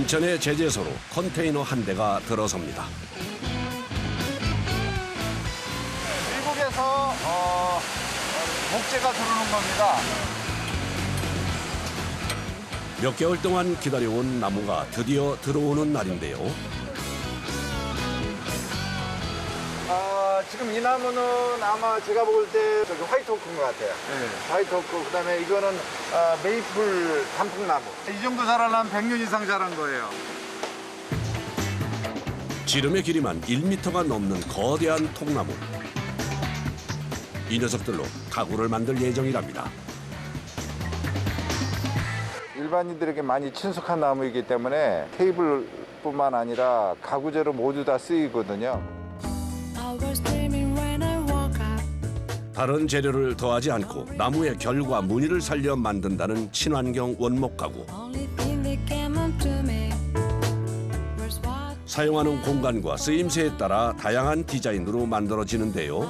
인천의 제재소로 컨테이너 한 대가 들어섭니다. 미국에서 목재가 들어오는 겁니다. 몇 개월 동안 기다려온 나무가 드디어 들어오는 날인데요. 지금 이 나무는 아마 제가 볼 때 저기 화이트 오크인 것 같아요. 화이트 오크, 그다음에 이거는 메이플 단풍나무. 이 정도 자라려면 100년 이상 자란 거예요. 지름의 길이만 1m가 넘는 거대한 통나무. 이 녀석들로 가구를 만들 예정이랍니다. 일반인들에게 많이 친숙한 나무이기 때문에 테이블뿐만 아니라 가구재로 모두 다 쓰이거든요. 다른 재료를 더하지 않고 나무의 결과 무늬를 살려 만든다는 친환경 원목 가구. 사용하는 공간과 쓰임새에 따라 다양한 디자인으로 만들어지는데요.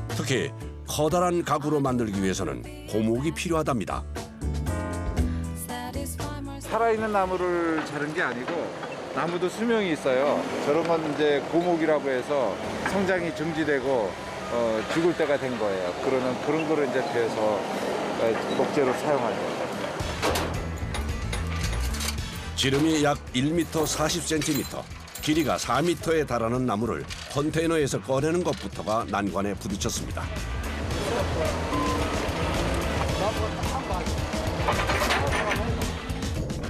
특히 커다란 가구로 만들기 위해서는 고목이 필요하답니다. 살아있는 나무를 자른 게 아니고 나무도 수명이 있어요. 저런 건 이제 고목이라고 해서 성장이 정지되고 죽을 때가 된 거예요. 그런 거를 이제 베어서 목재로 사용하죠. 지름이 약 1m 40cm, 길이가 4m에 달하는 나무를 컨테이너에서 꺼내는 것부터가 난관에 부딪혔습니다.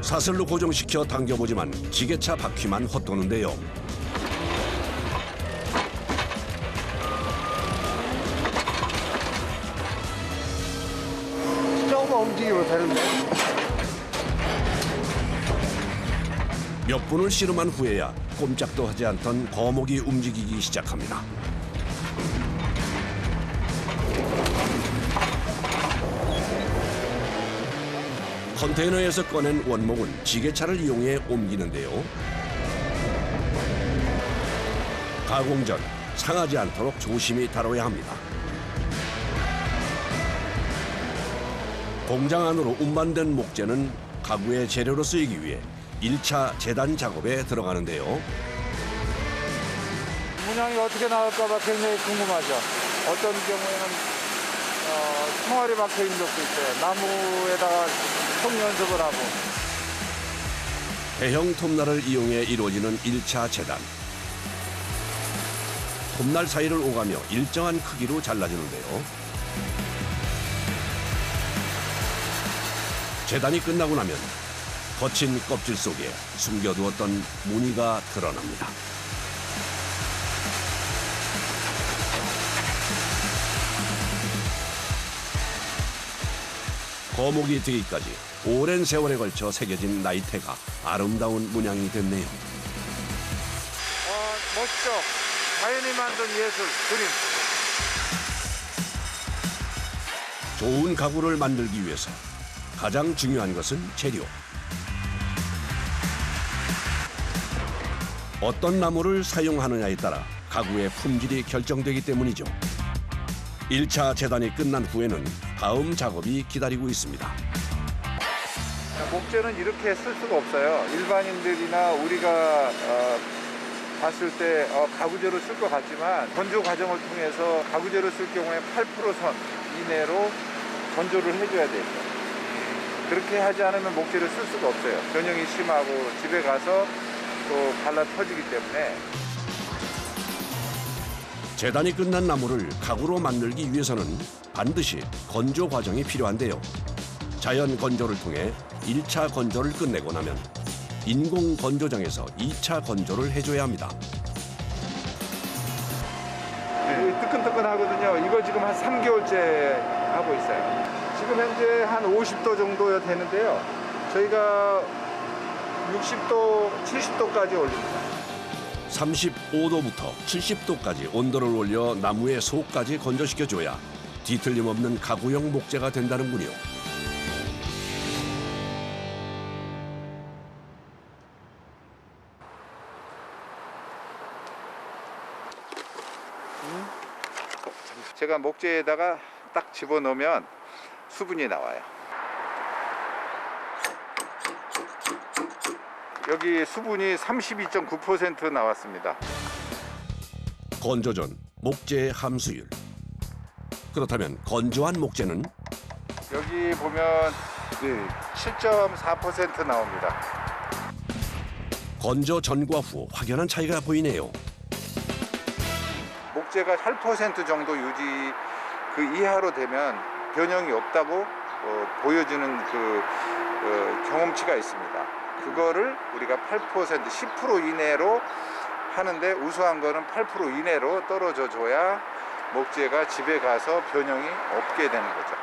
사슬로 고정시켜 당겨보지만 지게차 바퀴만 헛도는데요. 조금만 움직이면 되는데. 몇 분을 씨름한 후에야 꼼짝도 하지 않던 거목이 움직이기 시작합니다. 컨테이너에서 꺼낸 원목은 지게차를 이용해 옮기는데요. 가공 전 상하지 않도록 조심히 다뤄야 합니다. 공장 안으로 운반된 목재는 가구의 재료로 쓰이기 위해 1차 재단 작업에 들어가는데요. 문양이 어떻게 나올까 봐 굉장히 궁금하죠. 어떤 경우에는 총알이 박혀 있는 적도 있어요. 나무에다가 총 연습을 하고. 대형 톱날을 이용해 이루어지는 1차 재단. 톱날 사이를 오가며 일정한 크기로 잘라주는데요. 재단이 끝나고 나면 거친 껍질 속에 숨겨두었던 무늬가 드러납니다. 거목이 되기까지 오랜 세월에 걸쳐 새겨진 나이테가 아름다운 문양이 됐네요. 멋있죠? 자연이 만든 예술, 그림. 좋은 가구를 만들기 위해서 가장 중요한 것은 재료. 어떤 나무를 사용하느냐에 따라 가구의 품질이 결정되기 때문이죠. 1차 재단이 끝난 후에는 다음 작업이 기다리고 있습니다. 목재는 이렇게 쓸 수가 없어요. 일반인들이나 우리가 봤을 때 가구재로 쓸 것 같지만 건조 과정을 통해서 가구재로 쓸 경우에 8%선 이내로 건조를 해줘야 돼요. 그렇게 하지 않으면 목재를 쓸 수가 없어요. 변형이 심하고 집에 가서 또 갈라 터지기 때문에. 재단이 끝난 나무를 가구로 만들기 위해서는 반드시 건조 과정이 필요한데요. 자연 건조를 통해 1차 건조를 끝내고 나면 인공 건조장에서 2차 건조를 해줘야 합니다. 뜨끈뜨끈하거든요. 이거 지금 한 3개월째 하고 있어요. 지금 현재 한 50도 정도 되는데요. 저희가 60도, 70도까지 올립니다. 35도부터 70도까지 온도를 올려 나무의 속까지 건조시켜줘야 뒤틀림없는 가구용 목재가 된다는군요. 제가 목재에다가 딱 집어넣으면 수분이 나와요. 여기 수분이 32.9% 나왔습니다. 건조 전 목재 함수율. 그렇다면 건조한 목재는 여기 보면 7.4% 나옵니다. 건조 전과 후 확연한 차이가 보이네요. 목재가 8% 정도 유지 그 이하로 되면 변형이 없다고 보여주는 경험치가 있습니다. 그거를 우리가 8%, 10% 이내로 하는데 우수한 거는 8% 이내로 떨어져 줘야 목재가 집에 가서 변형이 없게 되는 거죠.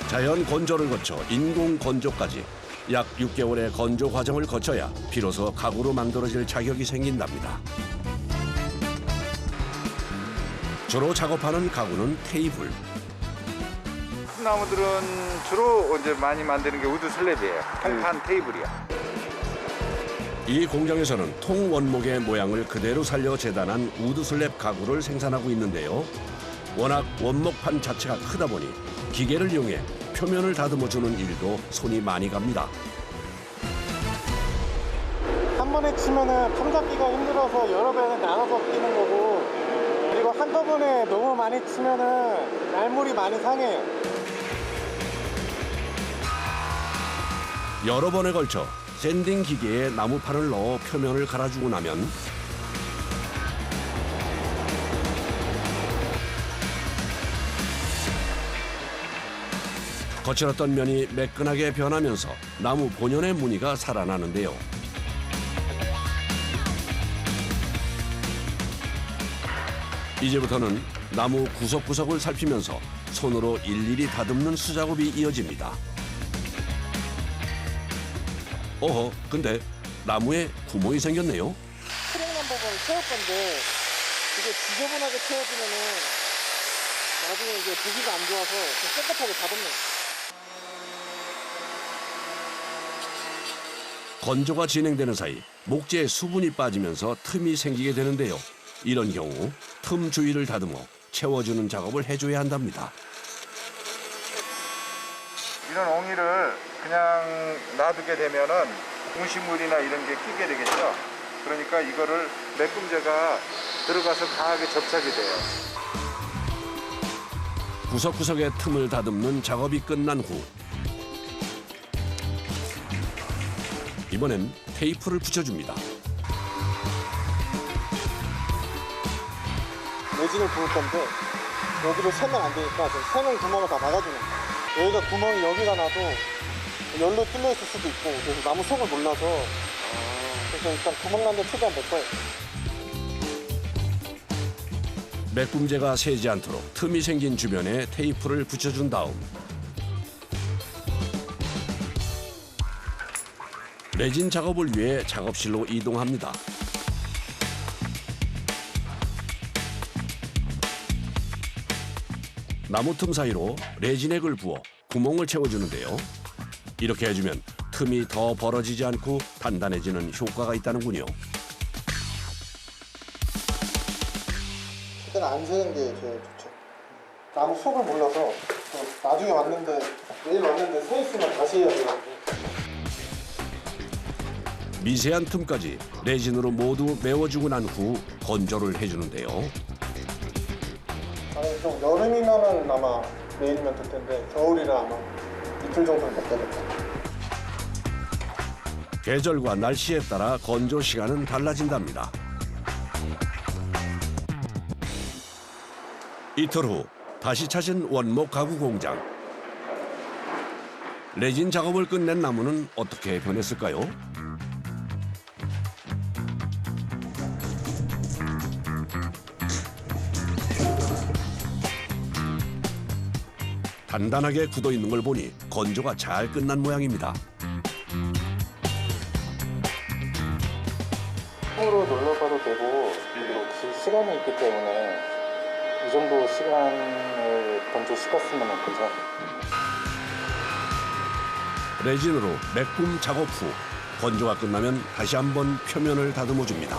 자연 건조를 거쳐 인공 건조까지 약 6개월의 건조 과정을 거쳐야 비로소 가구로 만들어질 자격이 생긴답니다. 주로 작업하는 가구는 테이블. 나무들은 주로 이제 많이 만드는 게 우드 슬랩이에요. 통판 테이블이야. 이 공장에서는 통원목의 모양을 그대로 살려 재단한 우드 슬랩 가구를 생산하고 있는데요. 워낙 원목판 자체가 크다 보니 기계를 이용해 표면을 다듬어주는 일도 손이 많이 갑니다. 한 번에 치면은 품 잡기가 힘들어서 여러 배는 나눠서 끼는 거고, 그리고 한꺼번에 너무 많이 치면은 날물이 많이 상해요. 여러 번에 걸쳐 샌딩 기계에 나무판을 넣어 표면을 갈아주고 나면 거칠었던 면이 매끈하게 변하면서 나무 본연의 무늬가 살아나는데요. 이제부터는 나무 구석구석을 살피면서 손으로 일일이 다듬는 수작업이 이어집니다. 어허, 근데 나무에 구멍이 생겼네요. 트랙난 부분을 채울 건데, 이게 지저분하게 채워지면은 나중에 이게 보기가 안 좋아서 좀 깨끗하게 다듬는. 건조가 진행되는 사이 목재에 수분이 빠지면서 틈이 생기게 되는데요. 이런 경우 틈 주위를 다듬어 채워주는 작업을 해줘야 한답니다. 이런 엉이를 그냥 놔두게 되면은 음식물이나 이런 게 끼게 되겠죠. 그러니까 이거를 매꿈제가 들어가서 강하게 접착이 돼요. 구석구석의 틈을 다듬는 작업이 끝난 후 이번엔 테이프를 붙여줍니다. 레진을 부을 건데, 여기를 세면 안 되니까 좀 세는 구멍을 다 막아주는 거예요. 여기가 구멍이 여기가 나도 열로 뚫려 있을 수도 있고, 그래서 나무 속을 몰라서, 그래서 일단 구멍 난 데 최대한 몇 거예요. 매꿈제가 새지 않도록 틈이 생긴 주변에 테이프를 붙여준 다음 레진 작업을 위해 작업실로 이동합니다. 나무 틈 사이로 레진액을 부어 구멍을 채워주는데요. 이렇게 해주면 틈이 더 벌어지지 않고 단단해지는 효과가 있다는군요. 최대한 안 새는 게 제일 좋죠. 나무 속을 몰라서 또 나중에 왔는데, 내일 왔는데 새 있으면 다시 해야 돼요. 미세한 틈까지 레진으로 모두 메워주고 난 후 건조를 해주는데요. 아니, 좀 여름이면은 아마 내일이면 될 텐데, 겨울이라 아마 이틀 정도는 못 되겠다. 계절과 날씨에 따라 건조 시간은 달라진답니다. 이틀 후 다시 찾은 원목 가구 공장. 레진 작업을 끝낸 나무는 어떻게 변했을까요? 단단하게 굳어 있는 걸 보니 건조가 잘 끝난 모양입니다. 으로 놀러 가도 되고, 그리고 시간이 있기 때문에 이 정도 시간을 건조시켰으면 괜찮아요. 레진으로 매꿈 작업 후 건조가 끝나면 다시 한번 표면을 다듬어 줍니다.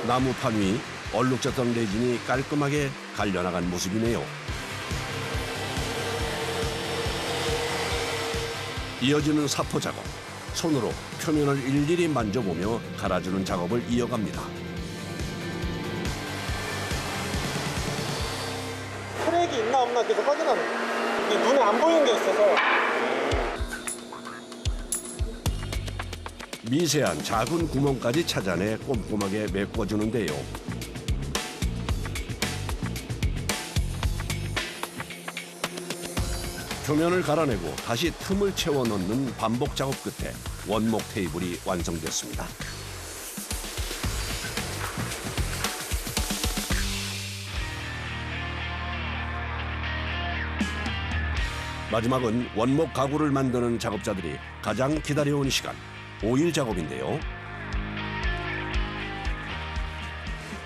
나무판 위 얼룩졌던 레진이 깔끔하게 갈려나간 모습이네요. 이어지는 사포 작업. 손으로 표면을 일일이 만져보며 갈아주는 작업을 이어갑니다. 크랙이 있나 없나 계속 확인하는 거예요. 이게 눈에 안 보이는 게 있어서. 미세한 작은 구멍까지 찾아내 꼼꼼하게 메꿔주는데요. 표면을 갈아내고 다시 틈을 채워 넣는 반복 작업 끝에 원목 테이블이 완성됐습니다. 마지막은 원목 가구를 만드는 작업자들이 가장 기다려온 시간, 오일 작업인데요.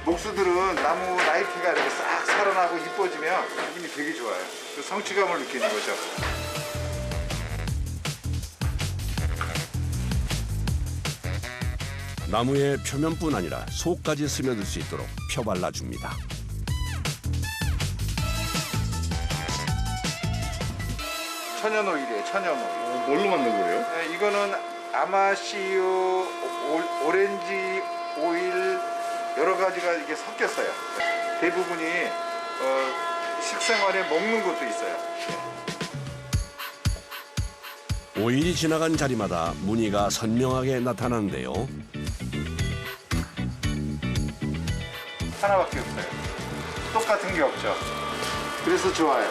목수들은 나무 나이프가 이렇게 싹 살아나고 이뻐지면 기분이 되게 좋아요. 그 성취감을 느끼는 거죠. 나무의 표면뿐 아니라 속까지 스며들 수 있도록 펴발라줍니다. 천연 오일이에요, 천연 오일. 뭘로 만든 거예요? 네, 이거는 아마시오, 오렌지 오일 여러 가지가 이게 섞였어요. 대부분이 식생활에 먹는 것도 있어요. 오일이 지나간 자리마다 무늬가 선명하게 나타나는데요. 하나밖에 없어요. 똑같은 게 없죠. 그래서 좋아요.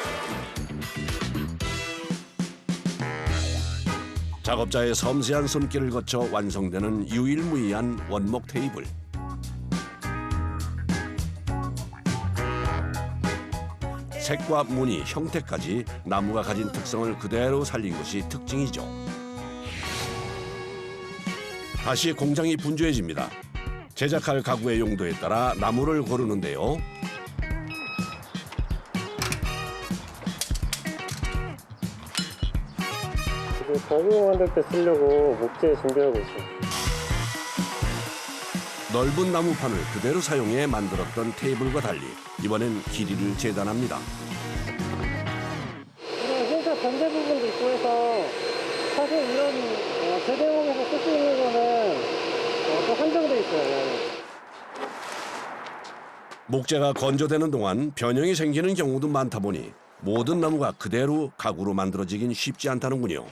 작업자의 섬세한 손길을 거쳐 완성되는 유일무이한 원목 테이블. 색과 무늬, 형태까지 나무가 가진 특성을 그대로 살린 것이 특징이죠. 다시 공장이 분주해집니다. 제작할 가구의 용도에 따라 나무를 고르는데요. 지금 가구 만들 때 쓰려고 목재 준비하고 있어요. 넓은 나무판을 그대로 사용해 만들었던 테이블과 달리 이번엔 길이를 재단합니다. 이런 흰색 반대 부분도 있고 해서 사실 이런 재대목에서 쓸 수 있는 거는 또 한정돼 있어요. 목재가 건조되는 동안 변형이 생기는 경우도 많다 보니 모든 나무가 그대로 가구로 만들어지긴 쉽지 않다는군요.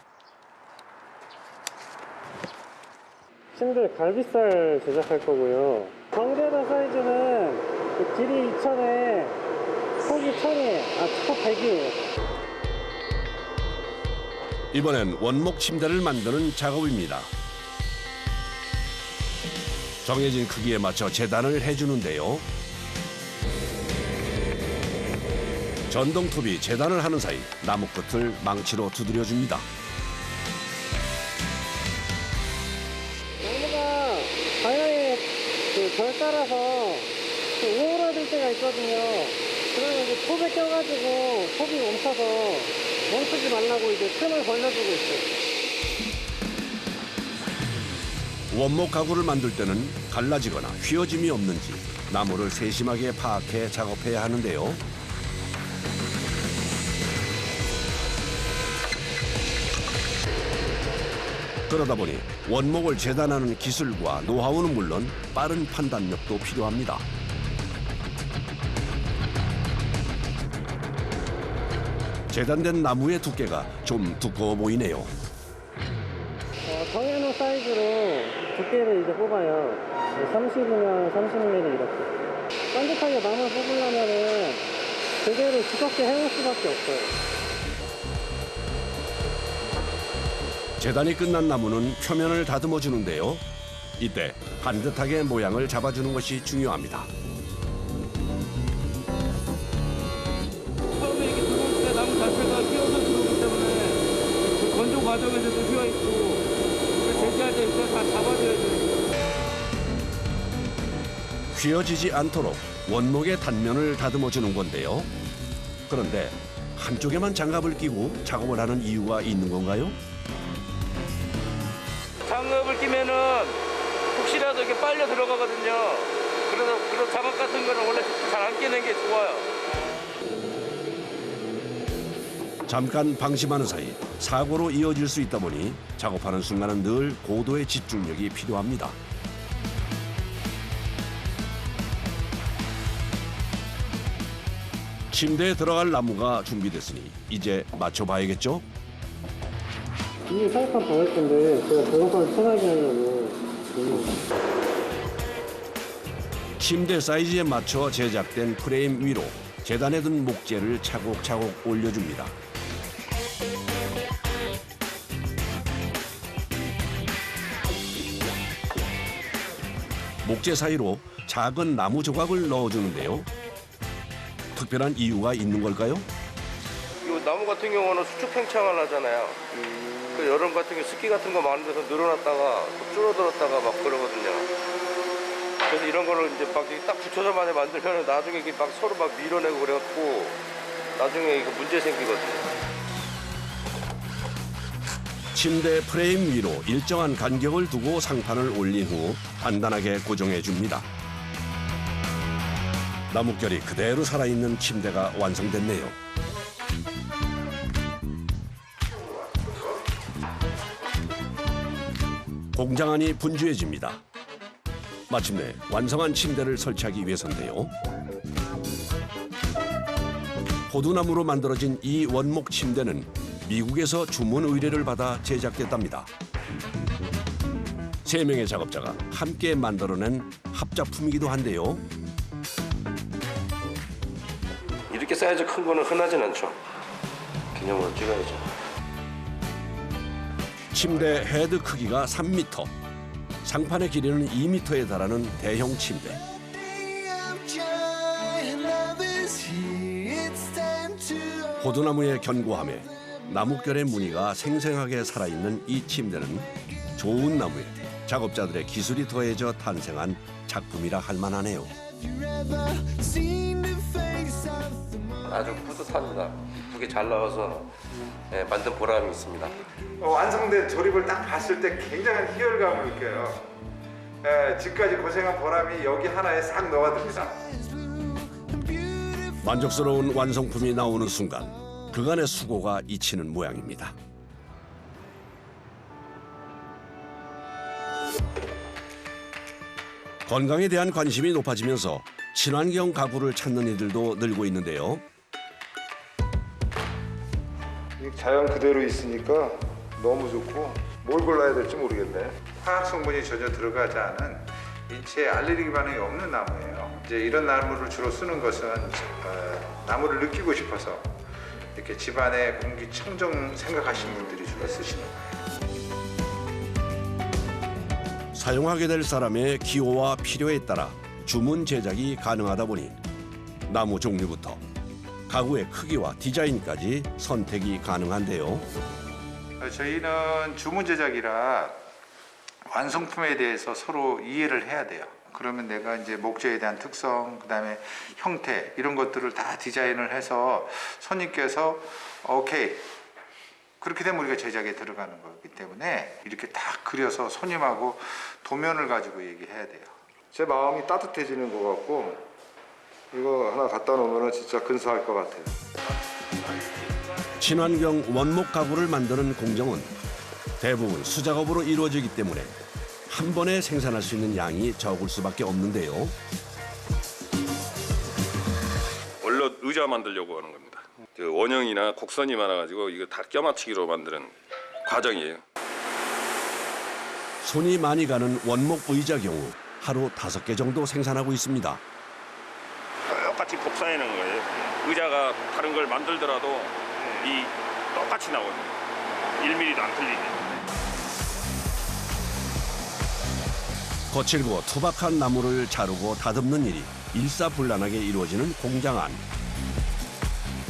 침대 갈비살 제작할 거고요. 광대단 사이즈는 길이 2,000에 폭이 1,000이에요. 폭 100이에요. 이번엔 원목 침대를 만드는 작업입니다. 정해진 크기에 맞춰 재단을 해주는데요. 전동톱이 재단을 하는 사이 나무 끝을 망치로 두드려줍니다. 나무가 방향에 별 따라서 오므라들 때가 있거든요. 그러면 이제 톱에 껴가지고 톱이 멈춰서 멈추지 말라고 이제 틈을 벌려주고 있어요. 원목 가구를 만들 때는 갈라지거나 휘어짐이 없는지 나무를 세심하게 파악해 작업해야 하는데요. 그러다 보니 원목을 재단하는 기술과 노하우는 물론 빠른 판단력도 필요합니다. 재단된 나무의 두께가 좀 두꺼워 보이네요. 정해놓은 사이즈로 두께를 이제 뽑아요. 30이면 30mm 이렇게. 반듯하게 나무 뽑으려면은 그대로 두껍게 해놓을 수밖에 없어요. 재단이 끝난 나무는 표면을 다듬어 주는데요. 이때 반듯하게 모양을 잡아주는 것이 중요합니다. 처음에 이렇게 들어올 때 나무 자체가 휘어서 들어오기 때문에 그 건조 과정에서도 휘어 있고 제지할 때 이거 다 잡아줘야 돼요. 휘어지지 않도록 원목의 단면을 다듬어 주는 건데요. 그런데 한쪽에만 장갑을 끼고 작업을 하는 이유가 있는 건가요? 장갑을 끼면은 혹시라도 이렇게 빨려 들어가거든요. 그래서 장갑 같은 거는 원래 잘 안 끼는 게 좋아요. 잠깐 방심하는 사이 사고로 이어질 수 있다 보니 작업하는 순간은 늘 고도의 집중력이 필요합니다. 침대에 들어갈 나무가 준비됐으니 이제 맞춰봐야겠죠? 이게 사육한 더 할 건데 제가 배고파서 편하게 하려고 침대 사이즈에 맞춰 제작된 프레임 위로 재단에 든 목재를 차곡차곡 올려줍니다. 목재 사이로 작은 나무 조각을 넣어주는데요. 특별한 이유가 있는 걸까요? 이 나무 같은 경우는 수축 팽창을 하잖아요. 그 여름 같은 경우 습기 같은 거 많은 데서 늘어났다가 또 줄어들었다가 막 그러거든요. 그래서 이런 거를 이제 막 이렇게 딱 붙여서만 만들면 나중에 이게 막 서로 막 밀어내고 그래갖고 나중에 이거 문제 생기거든요. 침대 프레임 위로 일정한 간격을 두고 상판을 올린 후 단단하게 고정해 줍니다. 나뭇결이 그대로 살아있는 침대가 완성됐네요. 공장 안이 분주해집니다. 마침내 완성한 침대를 설치하기 위해서인데요. 포두나무로 만들어진 이 원목 침대는 미국에서 주문 의뢰를 받아 제작됐답니다. 3명의 작업자가 함께 만들어낸 합작품이기도 한데요. 이렇게 사이즈 큰 거는 흔하진 않죠. 기념으로 찍어야죠. 침대 헤드 크기가 3m, 상판의 길이는 2m에 달하는 대형 침대. 포도나무의 견고함에 나뭇결의 무늬가 생생하게 살아있는 이 침대는 좋은 나무에 작업자들의 기술이 더해져 탄생한 작품이라 할 만하네요. 아주 뿌듯합니다. 이쁘게 잘 나와서 만든 보람이 있습니다. 완성된 조립을 딱 봤을 때 굉장한 희열감을 느껴요. 지금까지 고생한 보람이 여기 하나에 싹 녹아듭니다. 만족스러운 완성품이 나오는 순간 그간의 수고가 잊히는 모양입니다. 건강에 대한 관심이 높아지면서 친환경 가구를 찾는 이들도 늘고 있는데요. 자연 그대로 있으니까 너무 좋고 뭘 골라야 될지 모르겠네. 화학 성분이 전혀 들어가지 않은 인체에 알레르기 반응이 없는 나무예요. 이제 이런 나무를 주로 쓰는 것은 나무를 느끼고 싶어서 이렇게 집안의 공기 청정 생각하시는 분들이 주로 쓰시는 거예요. 사용하게 될 사람의 기호와 필요에 따라 주문 제작이 가능하다 보니 나무 종류부터 가구의 크기와 디자인까지 선택이 가능한데요. 저희는 주문 제작이라 완성품에 대해서 서로 이해를 해야 돼요. 그러면 내가 이제 목재에 대한 특성, 그다음에 형태 이런 것들을 다 디자인을 해서 손님께서 오케이 그렇게 되면 우리가 제작에 들어가는 거기 때문에 이렇게 딱 그려서 손님하고 도면을 가지고 얘기해야 돼요. 제 마음이 따뜻해지는 것 같고 이거 하나 갖다 놓으면 진짜 근사할 것 같아요. 친환경 원목 가구를 만드는 공정은 대부분 수작업으로 이루어지기 때문에 한 번에 생산할 수 있는 양이 적을 수밖에 없는데요. 원래 의자 만들려고 하는 겁니다. 그 원형이나 곡선이 많아가지고 이거 다 껴맞추기로 만드는 과정이에요. 손이 많이 가는 원목 의자 경우 하루 5개 정도 생산하고 있습니다. 똑같이 복사해낸 거예요. 의자가 다른 걸 만들더라도 이 똑같이 나오거든요. 1mm도 안 틀리게. 거칠고 투박한 나무를 자르고 다듬는 일이 일사불란하게 이루어지는 공장 안.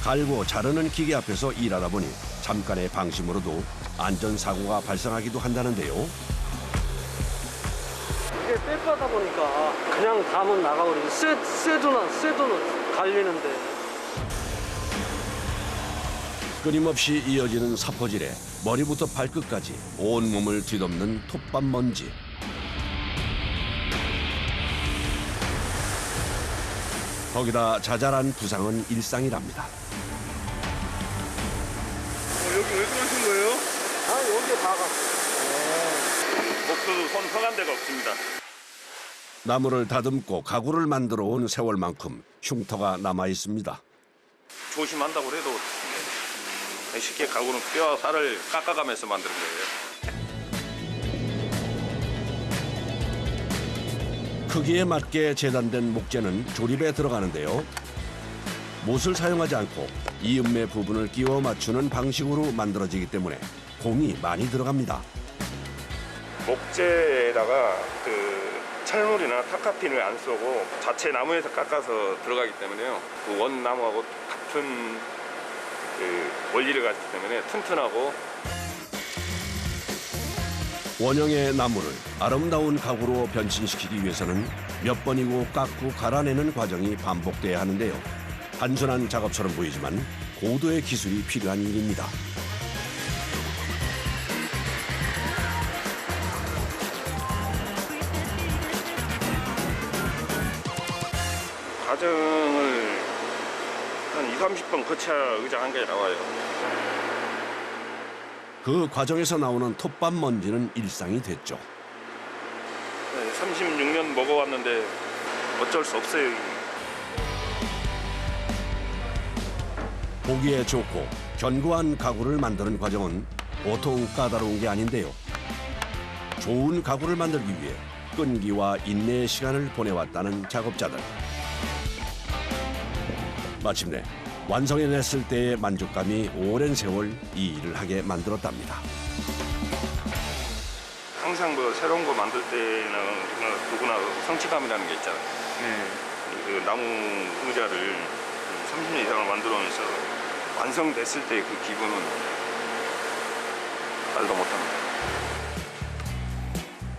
갈고 자르는 기계 앞에서 일하다 보니 잠깐의 방심으로도 안전사고가 발생하기도 한다는데요. 이게 뺄바다 보니까 그냥 담은 나가버리고 쇠도는 갈리는데 끊임없이 이어지는 사퍼질에 머리부터 발끝까지 온몸을 뒤덮는 톱밥 먼지. 거기다 자잘한 부상은 일상이랍니다. 여기 왜 그러신 거예요? 이게 다가. 목표도 손 펴간 데가 없습니다. 나무를 다듬고 가구를 만들어 온 세월만큼 흉터가 남아 있습니다. 조심한다고 해도 쉽게 가구는 뼈와 살을 깎아가면서 만드는 거예요. 크기에 맞게 재단된 목재는 조립에 들어가는데요. 못을 사용하지 않고 이음매 부분을 끼워 맞추는 방식으로 만들어지기 때문에 공이 많이 들어갑니다. 목재에다가 그 철물이나 타카핀을 안 쓰고 자체 나무에서 깎아서 들어가기 때문에요. 그 원나무하고 같은 그 원리를 가지기 때문에 튼튼하고 원형의 나무를 아름다운 가구로 변신시키기 위해서는 몇 번이고 깎고 갈아내는 과정이 반복돼야 하는데요. 단순한 작업처럼 보이지만 고도의 기술이 필요한 일입니다. 과정을 한 20-30번 거쳐야 의자 한 개 나와요. 그 과정에서 나오는 톱밥 먼지는 일상이 됐죠. 36년 먹어왔는데 어쩔 수 없어요. 보기에 좋고 견고한 가구를 만드는 과정은 보통 까다로운 게 아닌데요. 좋은 가구를 만들기 위해 끈기와 인내의 시간을 보내왔다는 작업자들. 마침내 완성해냈을 때의 만족감이 오랜 세월 이 일을 하게 만들었답니다. 항상 뭐 새로운 거 만들 때는 누구나 성취감이라는 게 있잖아요. 그 나무 의자를 30년 이상을 만들어오면서 완성됐을 때 그 기분은 말도 못합니다.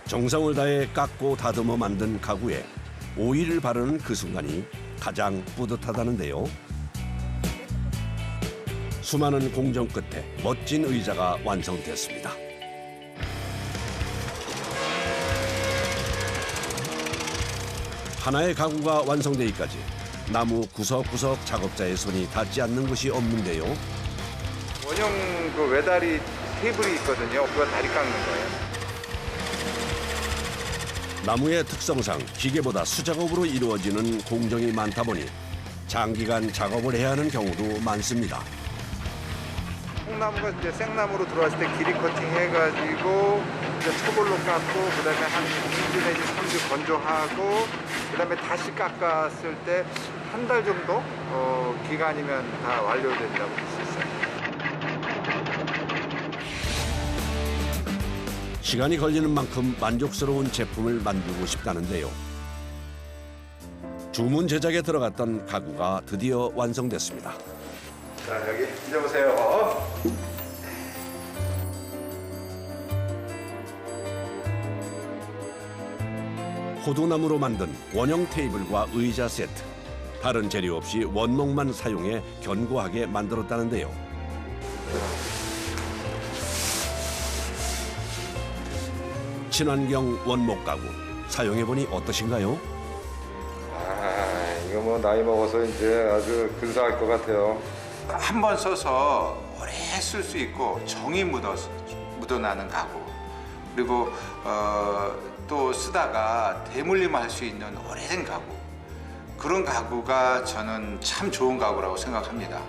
정성을 다해 깎고 다듬어 만든 가구에 오일을 바르는 그 순간이 가장 뿌듯하다는데요. 수많은 공정 끝에 멋진 의자가 완성됐습니다. 하나의 가구가 완성되기까지 나무 구석구석 작업자의 손이 닿지 않는 곳이 없는데요. 원형 그 외다리 테이블이 있거든요. 그거 다리 깎는 거예요. 나무의 특성상 기계보다 수작업으로 이루어지는 공정이 많다 보니 장기간 작업을 해야 하는 경우도 많습니다. 콩나무가 이제 생나무로 들어왔을 때 길이 커팅 해가지고 이제 초벌로 깎고 그다음에 한 2주 내지 3주 건조하고 그다음에 다시 깎았을 때 한 달 정도 기간이면 다 완료된다고 볼 수 있어요. 시간이 걸리는 만큼 만족스러운 제품을 만들고 싶다는데요. 주문 제작에 들어갔던 가구가 드디어 완성됐습니다. 자, 여기 앉아보세요. 호두나무로 만든 원형 테이블과 의자 세트. 다른 재료 없이 원목만 사용해 견고하게 만들었다는데요. 친환경 원목 가구 사용해보니 어떠신가요? 이거 뭐 나이 먹어서 이제 아주 근사할 것 같아요. 한 번 써서 오래 쓸 수 있고 정이 묻어나는 가구. 그리고 또 쓰다가 대물림할 수 있는 오래된 가구. 그런 가구가 저는 참 좋은 가구라고 생각합니다.